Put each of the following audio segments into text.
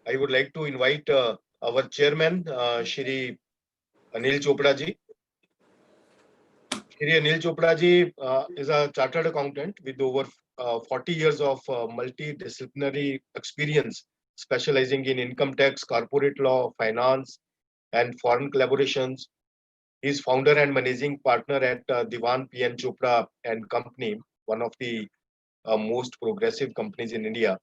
I would like to invite our chairman, Shri Anil Chopra ji. Shri Anil Chopra ji is a chartered accountant with over 40 years of multidisciplinary experience, specializing in income tax, corporate law, finance, and foreign collaborations. He is founder and managing partner at Diwan PN Chopra and Company, one of the most progressive companies in India.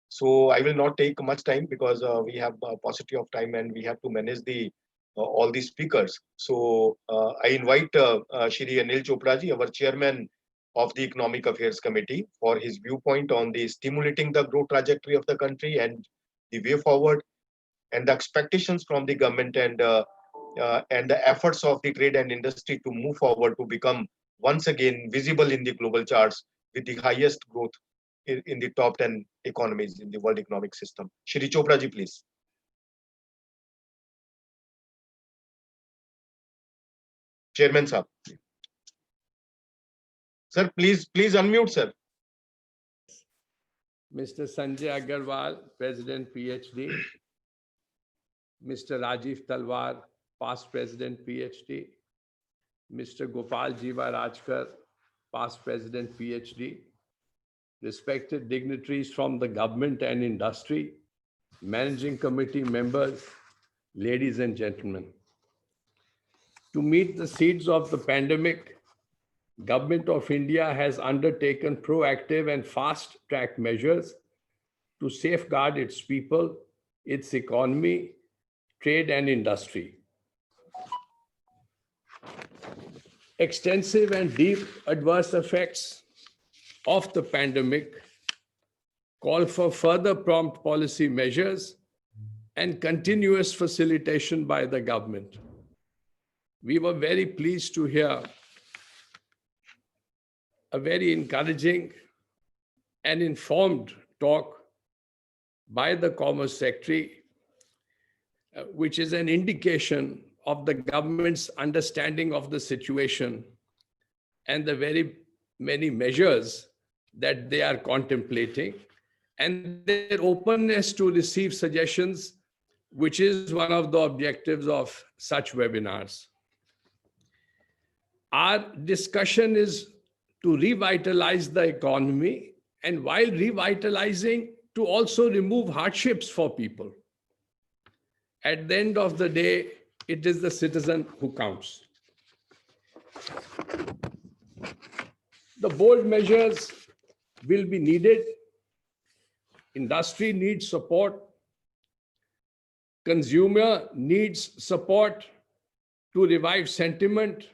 So I will not take much time because we have a paucity of time and we have to manage the all the speakers. So I invite Shri Anil Chopra ji, our chairman of the Economic Affairs Committee, for his viewpoint on the stimulating the growth trajectory of the country and the way forward, and the expectations from the government and the efforts of the trade and industry to move forward to become once again visible in the global charts with the highest growth in the top 10 economies in the world economic system. Shri Chopra ji, please. Chairman sir. Sir, please unmute, sir. Mr. Sanjay Agarwal, President PhD. Mr. Rajiv Talwar, past President PhD. Mr. Gopal Jiva Rajkar, past President PhD. Respected dignitaries from the government and industry, managing committee members, ladies and gentlemen. To meet the seeds of the pandemic, Government of India has undertaken proactive and fast-track measures to safeguard its people, its economy, trade and industry. Extensive and deep adverse effects of the pandemic call for further prompt policy measures and continuous facilitation by the government. We were very pleased to hear a very encouraging and informed talk by the Commerce Secretary, which is an indication of the government's understanding of the situation and the very many measures that they are contemplating and their openness to receive suggestions, which is one of the objectives of such webinars. Our discussion is to revitalize the economy, and while revitalizing, to also remove hardships for people. At the end of the day, it is the citizen who counts. The bold measures will be needed. Industry needs support. Consumer needs support to revive sentiment.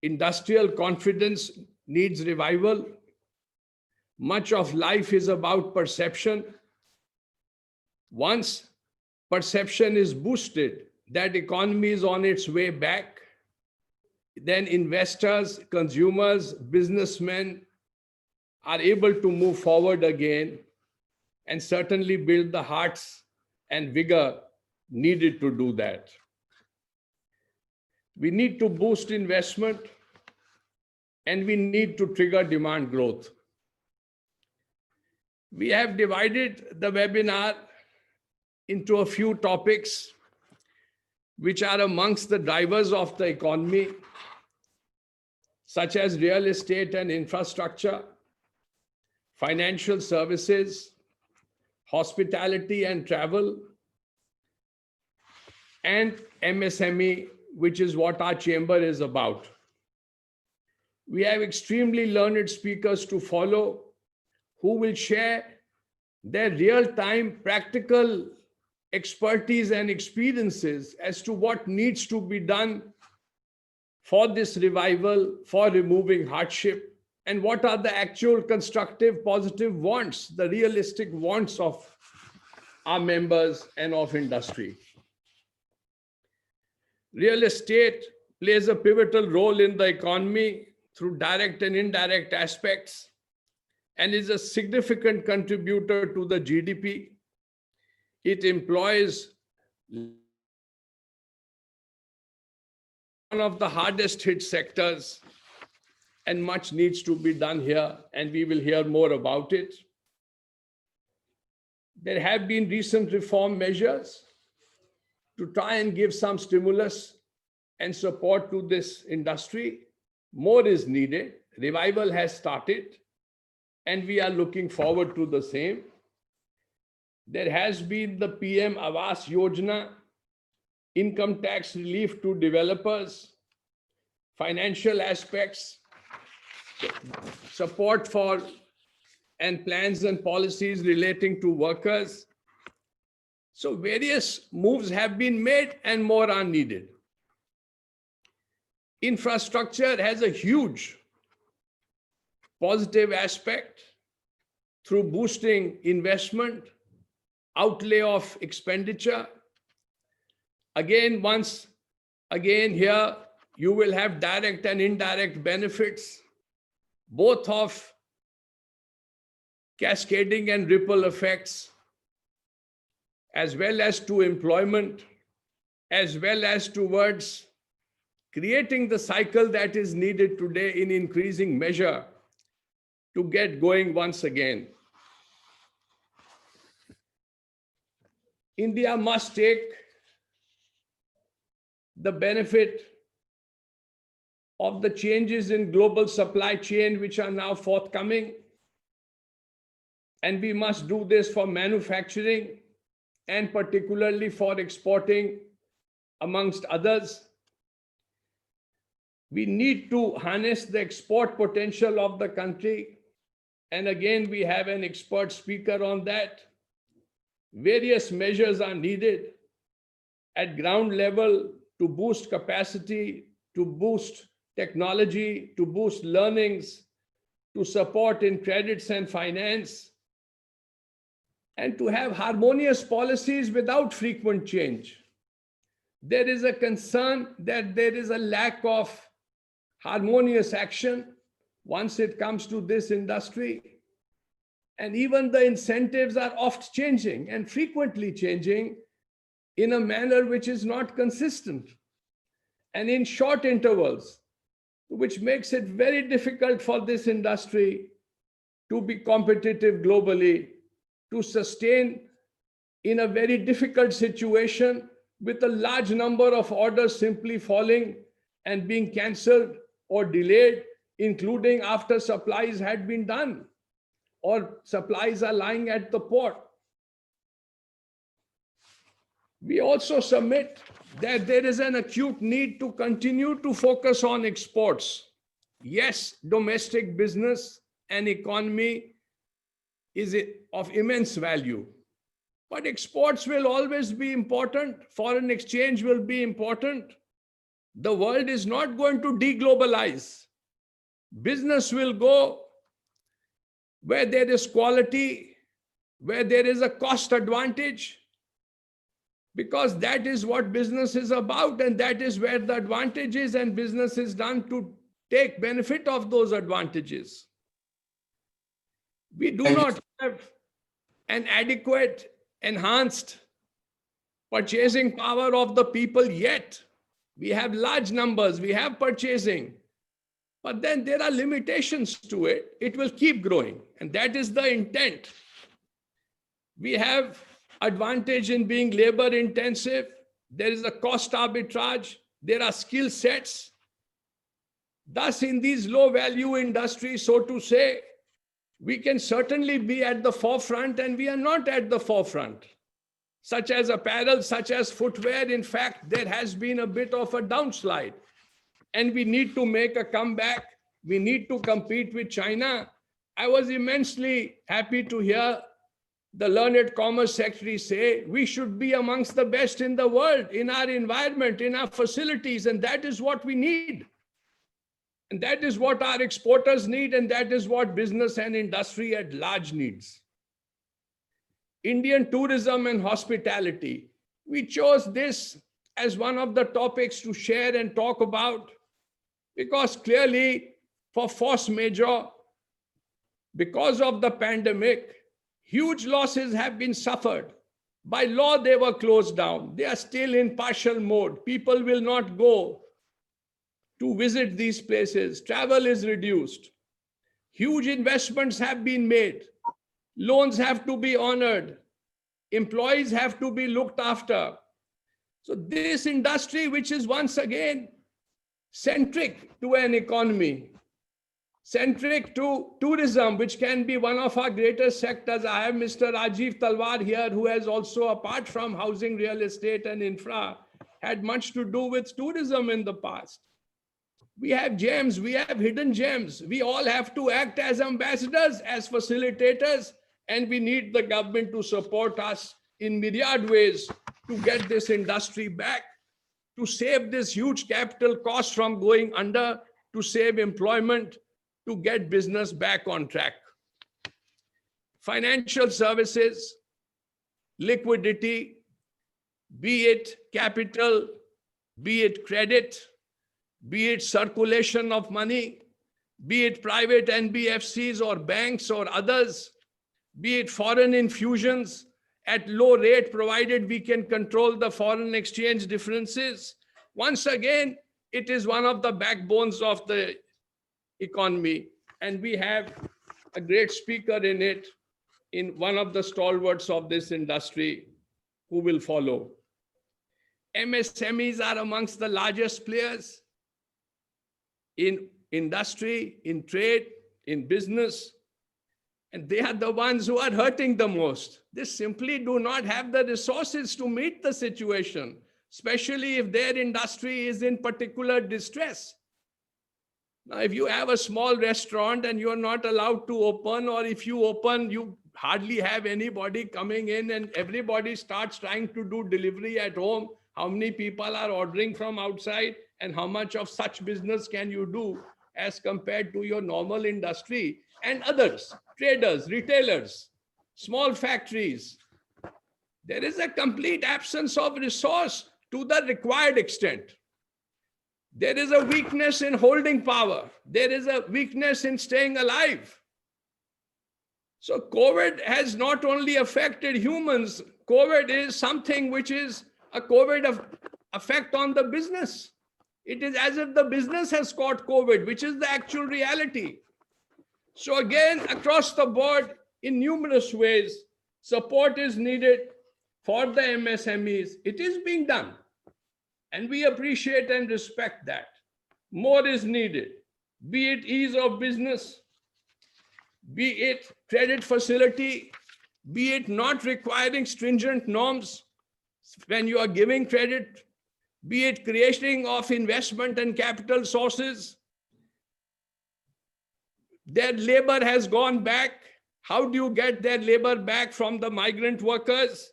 Industrial confidence needs revival. Much of life is about perception. Once perception is boosted that economy is on its way back, then investors, consumers, businessmen are able to move forward again and certainly build the hearts and vigor needed to do that. We need to boost investment and we need to trigger demand growth. We have divided the webinar into a few topics which are amongst the drivers of the economy, such as real estate and infrastructure, financial services, hospitality and travel, and MSME, which is what our chamber is about. We have extremely learned speakers to follow who will share their real-time practical expertise and experiences as to what needs to be done for this revival, for removing hardship, and what are the actual constructive, positive wants, the realistic wants of our members and of industry. Real estate plays a pivotal role in the economy through direct and indirect aspects and is a significant contributor to the GDP. It employs one of the hardest hit sectors, and much needs to be done here, and we will hear more about it. There have been recent reform measures to try and give some stimulus and support to this industry. More is needed. Revival has started, and we are looking forward to the same. There has been the PM Awas Yojana, income tax relief to developers, financial aspects, support for and plans and policies relating to workers. So various moves have been made and more are needed. Infrastructure has a huge positive aspect through boosting investment, outlay of expenditure. Again, here, you will have direct and indirect benefits, both of cascading and ripple effects, as well as to employment, as well as towards creating the cycle that is needed today in increasing measure to get going once again. India must take the benefit of the changes in global supply chain which are now forthcoming. And we must do this for manufacturing and particularly for exporting, amongst others. We need to harness the export potential of the country. And again, we have an expert speaker on that. Various measures are needed at ground level to boost capacity, to boost technology, to boost learnings, to support in credits and finance, and to have harmonious policies without frequent change. There is a concern that there is a lack of harmonious action once it comes to this industry. And even the incentives are oft changing and frequently changing in a manner which is not consistent and in short intervals, which makes it very difficult for this industry to be competitive globally, to sustain in a very difficult situation with a large number of orders simply falling and being cancelled or delayed, including after supplies had been done or supplies are lying at the port. We also submit that there is an acute need to continue to focus on exports. Yes, domestic business and economy is of immense value, but exports will always be important. Foreign exchange will be important. The world is not going to deglobalize. Business will go where there is quality, where there is a cost advantage, because that is what business is about, and that is where the advantage is, and business is done to take benefit of those advantages. We do not have an adequate, enhanced purchasing power of the people yet. We have large numbers, we have purchasing, but then there are limitations to it. It will keep growing, and that is the intent. We have advantage in being labor intensive. There is a cost arbitrage. There are skill sets. Thus, in these low value industries, so to say, we can certainly be at the forefront, and we are not at the forefront. Such as apparel, such as footwear, in fact, there has been a bit of a downslide. And we need to make a comeback. We need to compete with China. I was immensely happy to hear the learned Commerce Secretary say we should be amongst the best in the world, in our environment, in our facilities, and that is what we need. And that is what our exporters need, and that is what business and industry at large needs. Indian tourism and hospitality. We chose this as one of the topics to share and talk about, because clearly for force majeure, because of the pandemic, huge losses have been suffered. By law, they were closed down. They are still in partial mode. People will not go to visit these places. Travel is reduced. Huge investments have been made. Loans have to be honored. Employees have to be looked after. So this industry, which is once again centric to an economy, centric to tourism, which can be one of our greatest sectors. I have Mr. Rajiv Talwar here, who has also, apart from housing, real estate, and infra, had much to do with tourism in the past. We have gems, we have hidden gems. We all have to act as ambassadors, as facilitators, and we need the government to support us in myriad ways to get this industry back, to save this huge capital cost from going under, to save employment, to get business back on track. Financial services, liquidity, be it capital, be it credit, be it circulation of money, be it private NBFCs or banks or others, be it foreign infusions at low rate, provided we can control the foreign exchange differences. Once again, it is one of the backbones of the economy, and we have a great speaker in it, in one of the stalwarts of this industry who will follow. MSMEs are amongst the largest players in industry, in trade, in business, and they are the ones who are hurting the most. They simply do not have the resources to meet the situation, especially if their industry is in particular distress. Now, if you have a small restaurant and you're not allowed to open, or if you open, you hardly have anybody coming in and everybody starts trying to do delivery at home, how many people are ordering from outside, and how much of such business can you do as compared to your normal industry and others, traders, retailers, small factories. There is a complete absence of resource to the required extent. There is a weakness in holding power. There is a weakness in staying alive. So COVID has not only affected humans, COVID is something which is a COVID effect on the business. It is as if the business has caught COVID, which is the actual reality. So again, across the board, in numerous ways, support is needed for the MSMEs. It is being done, and we appreciate and respect that. More is needed, be it ease of business, be it credit facility, be it not requiring stringent norms when you are giving credit, be it creating of investment and capital sources. Their labor has gone back. How do you get their labor back from the migrant workers?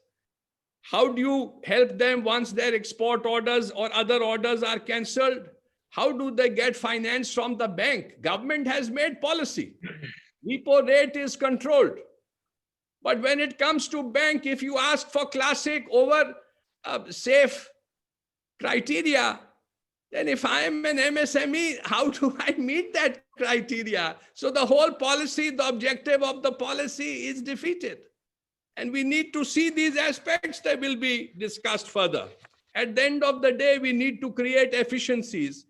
How do you help them once their export orders or other orders are cancelled? How do they get finance from the bank? Government has made policy. Repo rate is controlled. But when it comes to bank, if you ask for classic over safe criteria, then if I am an MSME, how do I meet that criteria? So the whole policy, the objective of the policy is defeated. And we need to see these aspects that will be discussed further. At the end of the day, we need to create efficiencies.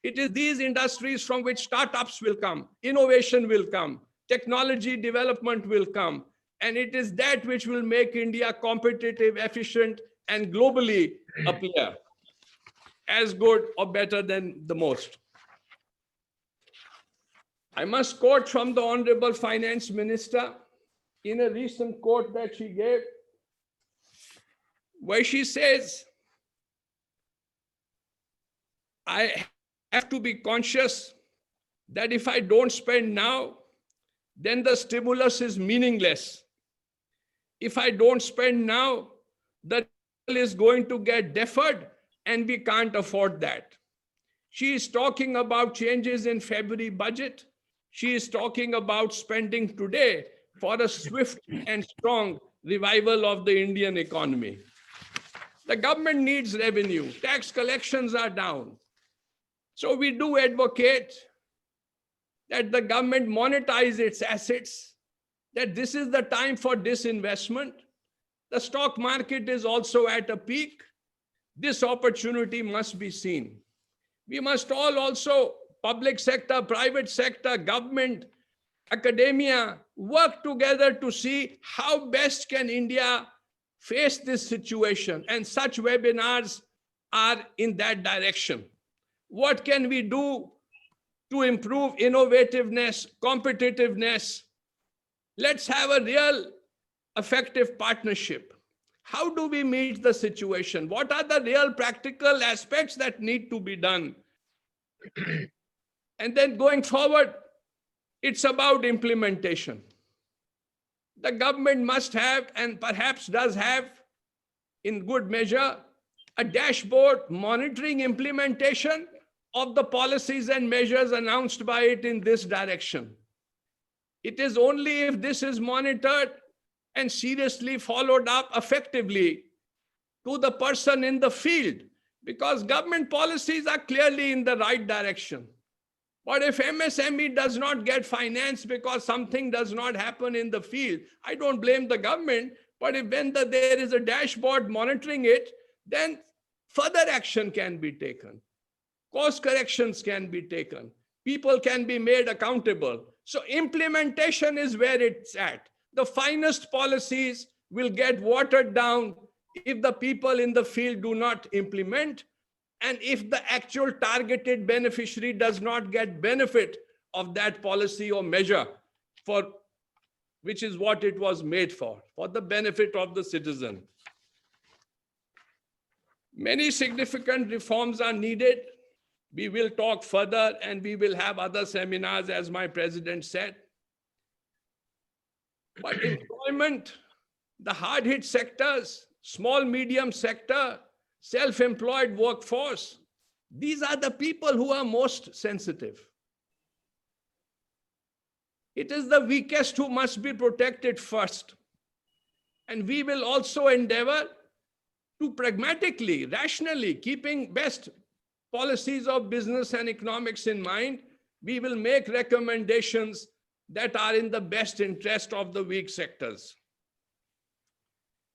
It is these industries from which startups will come, innovation will come, technology development will come. And it is that which will make India competitive, efficient, and globally a player, as good or better than the most. I must quote from the Honorable Finance Minister in a recent quote that she gave, where she says, I have to be conscious that if I don't spend now, then the stimulus is meaningless. If I don't spend now, the is going to get deferred, and we can't afford that. She is talking about changes in February budget. She is talking about spending today for a swift and strong revival of the Indian economy. The government needs revenue. Tax collections are down. So we do advocate that the government monetize its assets, that this is the time for disinvestment. The stock market is also at a peak. This opportunity must be seen. We must all also, public sector, private sector, government, academia work together to see how best can India face this situation. And such webinars are in that direction. What can we do to improve innovativeness, competitiveness? Let's have a real effective partnership. How do we meet the situation? What are the real practical aspects that need to be done? And then going forward, it's about implementation. The government must have, and perhaps does have, in good measure, a dashboard monitoring implementation of the policies and measures announced by it in this direction. It is only if this is monitored and seriously followed up effectively to the person in the field, because government policies are clearly in the right direction. But if MSME does not get finance because something does not happen in the field, I don't blame the government, but if when there is a dashboard monitoring it, then further action can be taken. Course corrections can be taken. People can be made accountable. So implementation is where it's at. The finest policies will get watered down if the people in the field do not implement, and if the actual targeted beneficiary does not get benefit of that policy or measure, for which is what it was made for the benefit of the citizen. Many significant reforms are needed. We will talk further and we will have other seminars, as my president said. But employment, the hard-hit sectors, small, medium sector, self-employed workforce, these are the people who are most sensitive. It is the weakest who must be protected first. And we will also endeavor to pragmatically, rationally, keeping best policies of business and economics in mind, we will make recommendations that are in the best interest of the weak sectors.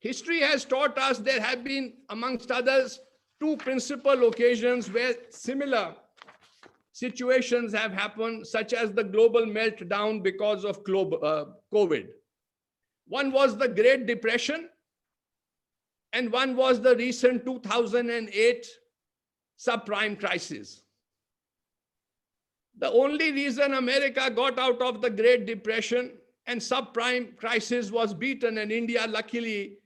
History has taught us there have been, amongst others, two principal occasions where similar situations have happened, such as the global meltdown because of COVID. One was the Great Depression, and one was the recent 2008 subprime crisis. The only reason America got out of the Great Depression and subprime crisis was beaten, and India luckily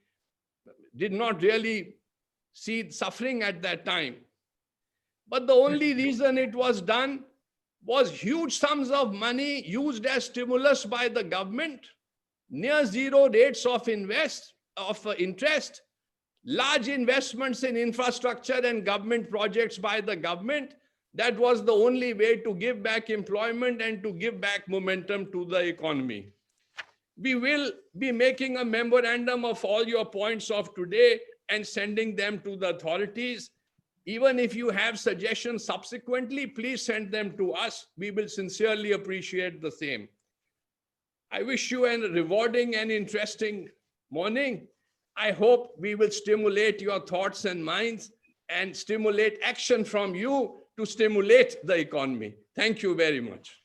did not really see suffering at that time. But the only reason it was done was huge sums of money used as stimulus by the government, near zero rates of interest, large investments in infrastructure and government projects by the government. That was the only way to give back employment and to give back momentum to the economy. We will be making a memorandum of all your points of today and sending them to the authorities. Even if you have suggestions subsequently, please send them to us. We will sincerely appreciate the same. I wish you a rewarding and interesting morning. I hope we will stimulate your thoughts and minds and stimulate action from you to stimulate the economy. Thank you very much.